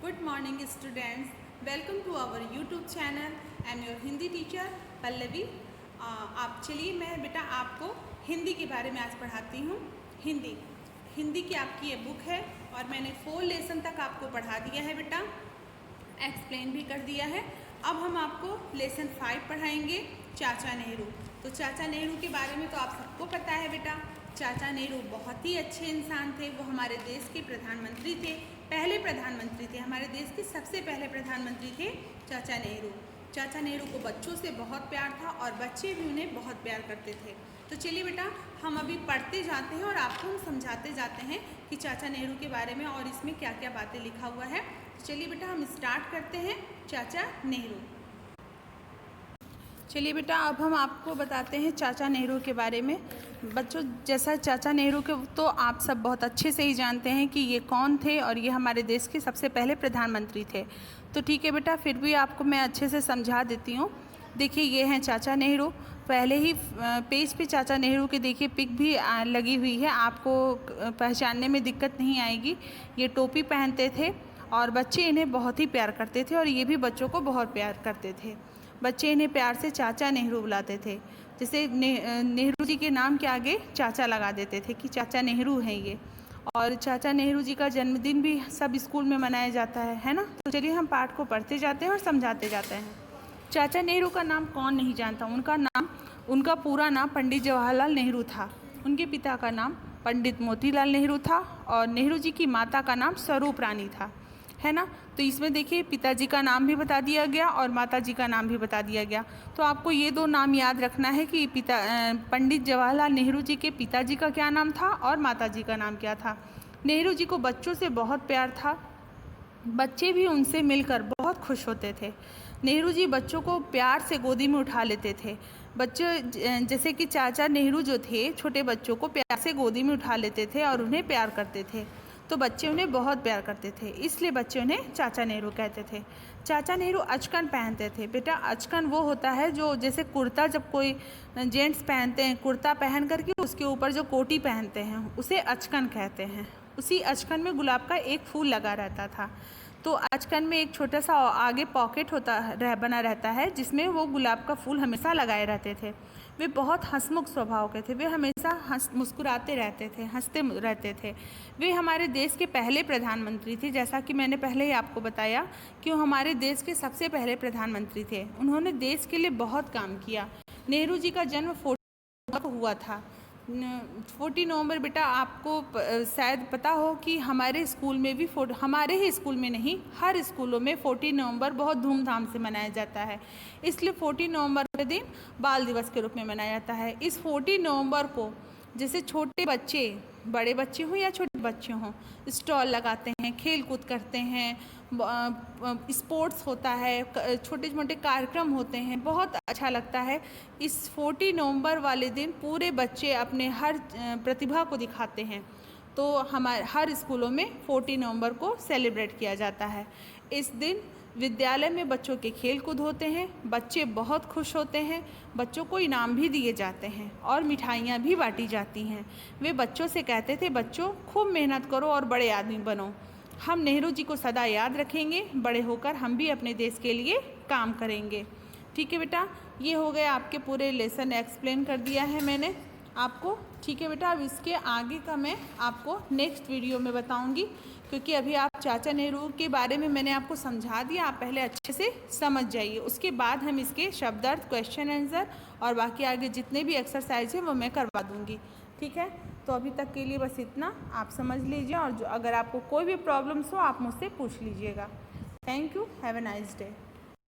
Good morning students. Welcome to our YouTube channel. I am your Hindi teacher Pallavi. आप चलिए मैं बेटा आपको हिंदी के बारे में आज पढ़ाती हूँ। हिंदी की आपकी ये बुक है और मैंने 4 लेसन तक आपको पढ़ा दिया है बेटा, एक्सप्लेन भी कर दिया है। अब हम आपको लेसन 5 पढ़ाएंगे, चाचा नेहरू। तो चाचा नेहरू के बारे में तो आप सबको पता है बेटा। चाचा नेहरू बहुत ही अच्छे इंसान थे। वो हमारे देश के प्रधानमंत्री थे, पहले प्रधानमंत्री थे। हमारे देश के सबसे पहले प्रधानमंत्री थे चाचा नेहरू। चाचा नेहरू को बच्चों से बहुत प्यार था और बच्चे भी उन्हें बहुत प्यार करते थे। तो चलिए बेटा हम अभी पढ़ते जाते हैं और आपको हम समझाते जाते हैं कि चाचा नेहरू के बारे में और इसमें क्या क्या बातें लिखा हुआ है। तो चलिए बेटा हम स्टार्ट करते हैं चाचा नेहरू। चलिए बेटा अब हम आपको बताते हैं चाचा नेहरू के बारे में। बच्चों जैसा चाचा नेहरू के तो आप सब बहुत अच्छे से ही जानते हैं कि ये कौन थे और ये हमारे देश के सबसे पहले प्रधानमंत्री थे। तो ठीक है बेटा, फिर भी आपको मैं अच्छे से समझा देती हूँ। देखिए ये हैं चाचा नेहरू। पहले ही पेज पे चाचा नेहरू के देखिए पिक भी लगी हुई है, आपको पहचानने में दिक्कत नहीं आएगी। ये टोपी पहनते थे और बच्चे इन्हें बहुत ही प्यार करते थे और ये भी बच्चों को बहुत प्यार करते थे। बच्चे इन्हें प्यार से चाचा नेहरू बुलाते थे। जैसे नेहरू जी के नाम के आगे चाचा लगा देते थे कि चाचा नेहरू हैं ये। और चाचा नेहरू जी का जन्मदिन भी सब स्कूल में मनाया जाता है ना। तो चलिए हम पाठ को पढ़ते जाते हैं और समझाते जाते हैं। चाचा नेहरू का नाम कौन नहीं जानता। उनका पूरा नाम पंडित जवाहरलाल नेहरू था। उनके पिता का नाम पंडित मोतीलाल नेहरू था और नेहरू जी की माता का नाम स्वरूप रानी था, है ना। तो इसमें देखिए पिताजी का नाम भी बता दिया गया और माताजी का नाम भी बता दिया गया। तो आपको ये 2 नाम याद रखना है कि पंडित जवाहरलाल नेहरू जी के पिताजी का क्या नाम था और माताजी का नाम क्या था। नेहरू जी को बच्चों से बहुत प्यार था, बच्चे भी उनसे मिलकर बहुत खुश होते थे। नेहरू जी बच्चों को प्यार से गोदी में उठा लेते थे। बच्चे जैसे कि चाचा नेहरू जो थे छोटे बच्चों को प्यार से गोदी में उठा लेते थे और उन्हें प्यार करते थे। तो बच्चे उन्हें बहुत प्यार करते थे, इसलिए बच्चे उन्हें चाचा नेहरू कहते थे। चाचा नेहरू अचकन पहनते थे। बेटा अचकन वो होता है जो जैसे कुर्ता, जब कोई जेंट्स पहनते हैं कुर्ता पहन करके उसके ऊपर जो कोटी पहनते हैं उसे अचकन कहते हैं। उसी अचकन में गुलाब का एक फूल लगा रहता था। तो अचकन में एक छोटा सा आगे पॉकेट बना रहता है जिसमें वो गुलाब का फूल हमेशा लगाए रहते थे। वे बहुत हंसमुख स्वभाव के थे। वे हमेशा मुस्कुराते रहते थे, हंसते रहते थे। वे हमारे देश के पहले प्रधानमंत्री थे। जैसा कि मैंने पहले ही आपको बताया कि वो हमारे देश के सबसे पहले प्रधानमंत्री थे। उन्होंने देश के लिए बहुत काम किया। नेहरू जी का जन्म 14 को हुआ था। 14 नवंबर बेटा आपको शायद पता हो कि हमारे स्कूल में भी हमारे ही स्कूल में नहीं हर स्कूलों में 14 नवंबर बहुत धूमधाम से मनाया जाता है। इसलिए 14 नवंबर के दिन बाल दिवस के रूप में मनाया जाता है। इस 14 नवंबर को जैसे छोटे बच्चे, बड़े बच्चे हों या छोटे बच्चे हों, स्टॉल लगाते हैं, खेल कूद करते हैं, स्पोर्ट्स होता है, छोटे छोटे कार्यक्रम होते हैं, बहुत अच्छा लगता है। इस 14 नवंबर वाले दिन पूरे बच्चे अपने हर प्रतिभा को दिखाते हैं। तो हमारे हर स्कूलों में 14 नवंबर को सेलिब्रेट किया जाता है। इस दिन विद्यालय में बच्चों के खेल कूद होते हैं, बच्चे बहुत खुश होते हैं, बच्चों को इनाम भी दिए जाते हैं और मिठाइयाँ भी बांटी जाती हैं। वे बच्चों से कहते थे बच्चों खूब मेहनत करो और बड़े आदमी बनो। हम नेहरू जी को सदा याद रखेंगे, बड़े होकर हम भी अपने देश के लिए काम करेंगे। ठीक है बेटा, ये हो गया आपके पूरे लेसन एक्सप्लेन कर दिया है मैंने आपको। ठीक है बेटा, अब इसके आगे का मैं आपको नेक्स्ट वीडियो में बताऊंगी, क्योंकि अभी आप चाचा नेहरू के बारे में मैंने आपको समझा दिया। आप पहले अच्छे से समझ जाइए, उसके बाद हम इसके शब्दार्थ, क्वेश्चन आंसर और बाकी आगे जितने भी एक्सरसाइज हैं वो मैं करवा दूँगी। ठीक है, तो अभी तक के लिए बस इतना आप समझ लीजिए और अगर आपको कोई भी प्रॉब्लम्स हो आप मुझसे पूछ लीजिएगा। Thank you, have a nice day.